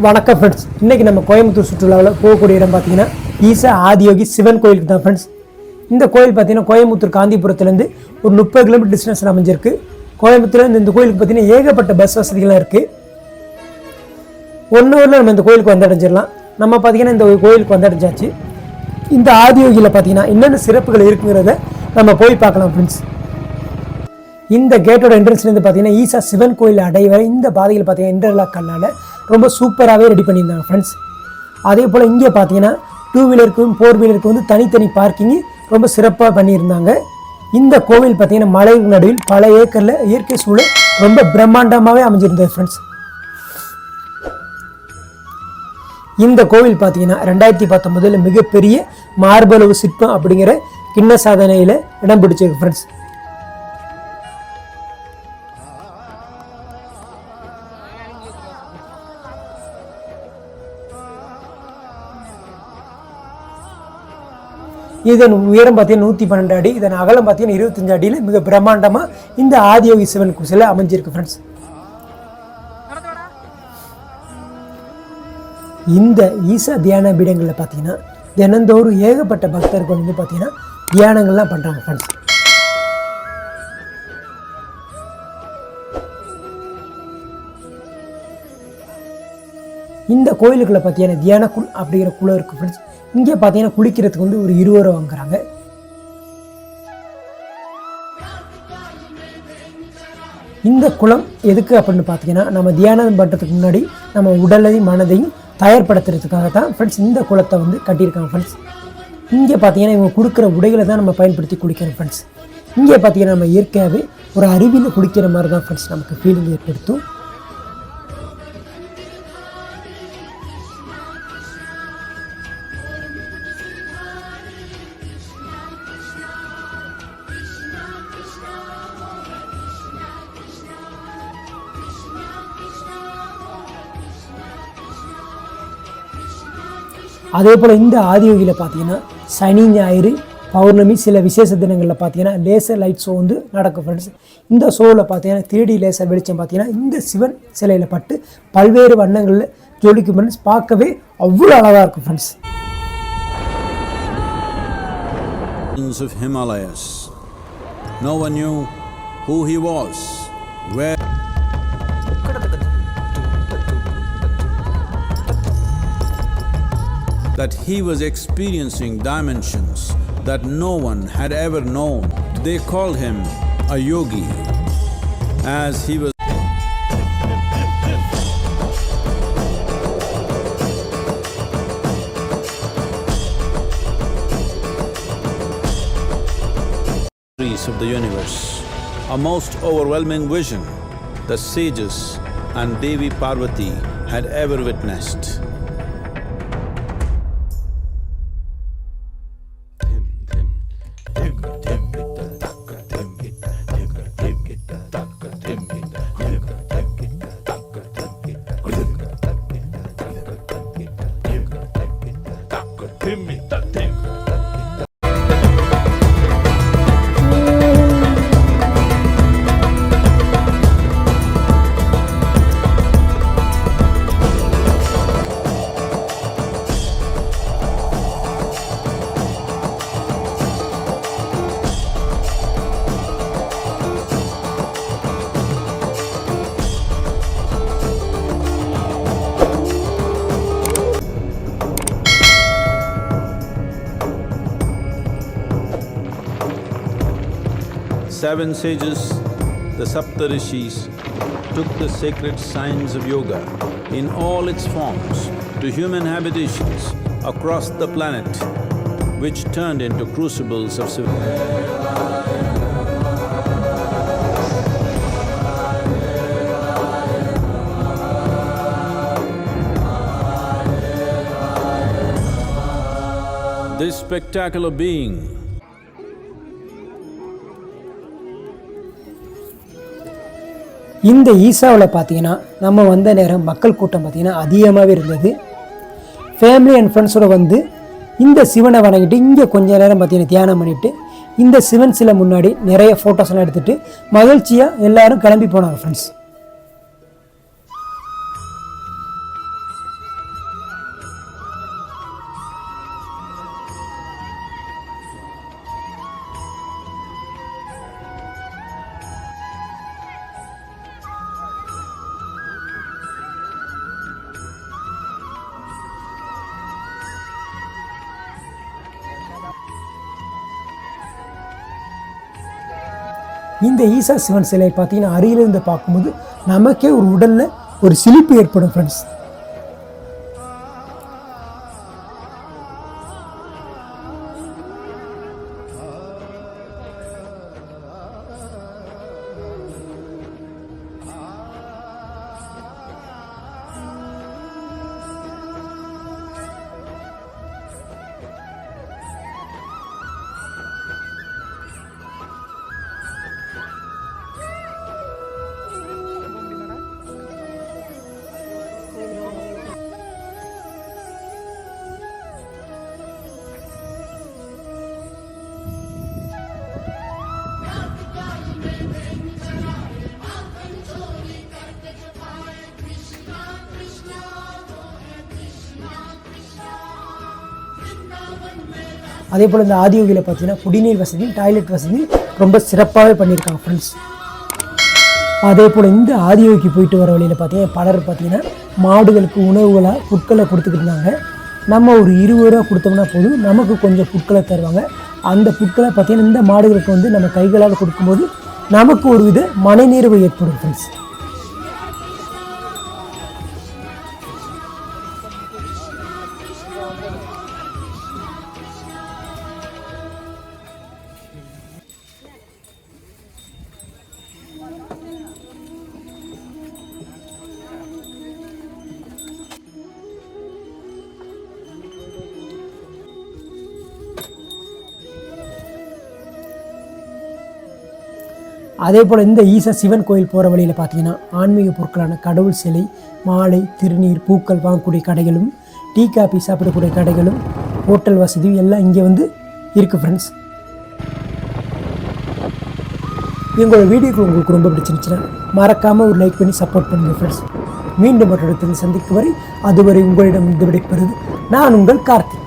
வணக்கம் ஃப்ரெண்ட்ஸ். இன்றைக்கி நம்ம கோயம்புத்தூர் சுற்றுலாவில் போகக்கூடிய இடம் பார்த்தீங்கன்னா ஈசா ஆதியோகி சிவன் கோயிலுக்கு தான் ஃப்ரெண்ட்ஸ். இந்த கோயில் பார்த்தீங்கன்னா கோயம்புத்தூர் காந்திபுரத்துலேருந்து ஒரு 30 கிலோமீட்டர் டிஸ்டன்ஸில் அமைஞ்சிருக்கு. கோயம்புத்தூர்லேருந்து இந்த கோயிலுக்கு பார்த்தீங்கன்னா ஏகப்பட்ட பஸ் வசதிகளாக இருக்குது. 1 ஹவரில் நம்ம இந்த கோயிலுக்கு வந்தடைஞ்சிடலாம். நம்ம பார்த்தீங்கன்னா இந்த கோயிலுக்கு வந்தடைஞ்சாச்சு. இந்த ஆதியோகியில் பார்த்தீங்கன்னா என்னென்ன சிறப்புகள் இருக்குங்கிறத நம்ம போய் பார்க்கலாம் ஃப்ரெண்ட்ஸ். இந்த கேட்டோட என்ட்ரன்ஸ்லேருந்து பார்த்தீங்கன்னா ஈசா சிவன் கோயில் அடைவரை இந்த பாதையில் பார்த்தீங்கன்னா இன்டர்லாக் கல்லால் ரொம்ப சூப்பராகவே ரெடி பண்ணியிருந்தாங்க ஃப்ரெண்ட்ஸ். அதே போல் இங்கே பார்த்தீங்கன்னா 2 வீலருக்கும் 4 வீலருக்கும் வந்து தனித்தனி பார்க்கிங்கு ரொம்ப சிறப்பாக பண்ணியிருந்தாங்க. இந்த கோவில் பார்த்தீங்கன்னா மலை நடுவில் பல ஏக்கரில் இயற்கை சூழல் ரொம்ப பிரம்மாண்டமாகவே அமைஞ்சிருந்தது ஃப்ரெண்ட்ஸ். இந்த கோவில் பார்த்தீங்கன்னா 2019 மிகப்பெரிய மார்பளவு சிற்பம் அப்படிங்கிற கிண்ண சாதனையில் இடம் பிடிச்சிருக்கு ஃப்ரெண்ட்ஸ். இதன் உயரம் பார்த்தீங்கன்னா 112 அடி, இதன் அகலம் பார்த்தீங்கன்னா 25 அடியில் மிக பிரம்மாண்டமாக இந்த ஆதியோகி சிவன் சிலை அமைஞ்சிருக்கு ஃப்ரெண்ட்ஸ். இந்த ஈசா தியான பீடங்களில் பார்த்தீங்கன்னா தினந்தோறும் ஏகப்பட்ட பக்தர்கள் வந்து பார்த்தீங்கன்னா தியானங்கள்லாம் பண்ணுறாங்க ஃப்ரெண்ட்ஸ். இந்த கோயிலுக்குள்ள பார்த்தீங்கன்னா தியான குள் அப்படிங்கிற குளம் இருக்குது ஃப்ரெண்ட்ஸ். இங்கே பார்த்தீங்கன்னா குளிக்கிறதுக்கு வந்து ஒரு 20 ரூபா வாங்குறாங்க. இந்த குளம் எதுக்கு அப்படின்னு பார்த்தீங்கன்னா நம்ம தியானம் பண்ணுறதுக்கு முன்னாடி நம்ம உடலையும் மனதையும் தயார்படுத்துறதுக்காக தான் ஃப்ரெண்ட்ஸ் இந்த குளத்தை வந்து கட்டியிருக்காங்க ஃப்ரெண்ட்ஸ். இங்கே பார்த்தீங்கன்னா இவங்க கொடுக்குற உடைகளை தான் நம்ம பயன்படுத்தி குளிக்கிறோம் ஃப்ரெண்ட்ஸ். இங்கே பார்த்தீங்கன்னா நம்ம இயற்கையாகவே ஒரு அருவியில் குளிக்கிற மாதிரி தான் ஃப்ரெண்ட்ஸ் நமக்கு ஃபீலிங் ஏற்படுத்தும். அதே போல் இந்த ஆதியோகியில் பார்த்தீங்கன்னா சனி ஞாயிறு பௌர்ணமி சில விசேஷ தினங்களில் பார்த்தீங்கன்னா லேசர் லைட் ஷோ வந்து நடக்கும் ஃப்ரெண்ட்ஸ். இந்த ஷோவில் பார்த்தீங்கன்னா 3D லேசர் வெளிச்சம் பார்த்தீங்கன்னா இந்த சிவன் சிலையில் பட்டு பல்வேறு வண்ணங்களில் ஜொலிக்கும் ஃப்ரெண்ட்ஸ். பார்க்கவே அவ்வளோ அழகாக இருக்கும் friends. Of Himalayas. No one knew who he was, where that he was experiencing dimensions that no one had ever known. They called him a yogi, as he was of the universe, a most overwhelming vision the sages and Devi Parvati had ever witnessed. Seven sages, the Saptarishis, took the sacred science of yoga in all its forms to human habitations across the planet, which turned into crucibles of civilization. This spectacular being இந்த ஈசாவில் பார்த்தீங்கன்னா நம்ம வந்த நேரம் மக்கள் கூட்டம் பார்த்தீங்கன்னா அதிகமாகவே இருந்தது. ஃபேமிலி அண்ட் ஃப்ரெண்ட்ஸோடு வந்து இந்த சிவனை வணங்கிட்டு இங்கே கொஞ்ச நேரம் பார்த்தீங்கன்னா தியானம் பண்ணிவிட்டு இந்த சிவன் சிலை முன்னாடி நிறைய ஃபோட்டோஸ்லாம் எடுத்துகிட்டு மகிழ்ச்சியாக எல்லோரும் கிளம்பி போனாங்க ஃப்ரெண்ட்ஸ். இந்த ஈசா சிவன் சிலை பார்த்தீங்கன்னா அருகிலிருந்து பார்க்கும்போது நமக்கே ஒரு உடலில் ஒரு சிலிப்பு ஏற்படும் ஃப்ரெண்ட்ஸ். அதே போல் இந்த ஆதியோகியில் பார்த்தீங்கன்னா குடிநீர் வசதி, டாய்லெட் வசதி ரொம்ப சிறப்பாகவே பண்ணியிருக்காங்க ஃப்ரெண்ட்ஸ். அதே போல் இந்த ஆதியோகிக்கு போயிட்டு வர வழியில் பார்த்தீங்கன்னா பலர் பார்த்தீங்கன்னா மாடுகளுக்கு உணவுகளாக புட்களை கொடுத்துக்கிட்டு இருந்தாங்க. நம்ம ஒரு 20 ரூபா கொடுத்தோம்னா போதும் நமக்கு கொஞ்சம் புட்களை தருவாங்க. அந்த புட்களை பார்த்தீங்கன்னா இந்த மாடுகளுக்கு வந்து நம்ம கைகளால் கொடுக்கும்போது நமக்கு ஒரு வித மனநிறைவு ஏற்படும் ஃப்ரெண்ட்ஸ். அதே போல் இந்த ஈசா சிவன் கோயில் போகிற வழியில் பார்த்தீங்கன்னா ஆன்மீக பொருட்களான கடவுள் சிலை, மாலை, திருநீர், பூக்கள் வாங்கக்கூடிய கடைகளும், டீ காபி சாப்பிடக்கூடிய கடைகளும், ஹோட்டல் வசதியும் எல்லாம் இங்கே வந்து இருக்குது ஃப்ரெண்ட்ஸ். எங்களோட வீடியோக்கு உங்களுக்கு ரொம்ப பிடிச்சிருந்துச்சுன்னா மறக்காமல் ஒரு லைக் பண்ணி சப்போர்ட் பண்ணுங்கள் ஃப்ரெண்ட்ஸ். மீண்டும் ஒரு இடத்தில் சந்திக்கும் வரை அதுவரை உங்களிடம் விடைபெறுவது நான் உங்கள் கார்த்திக்.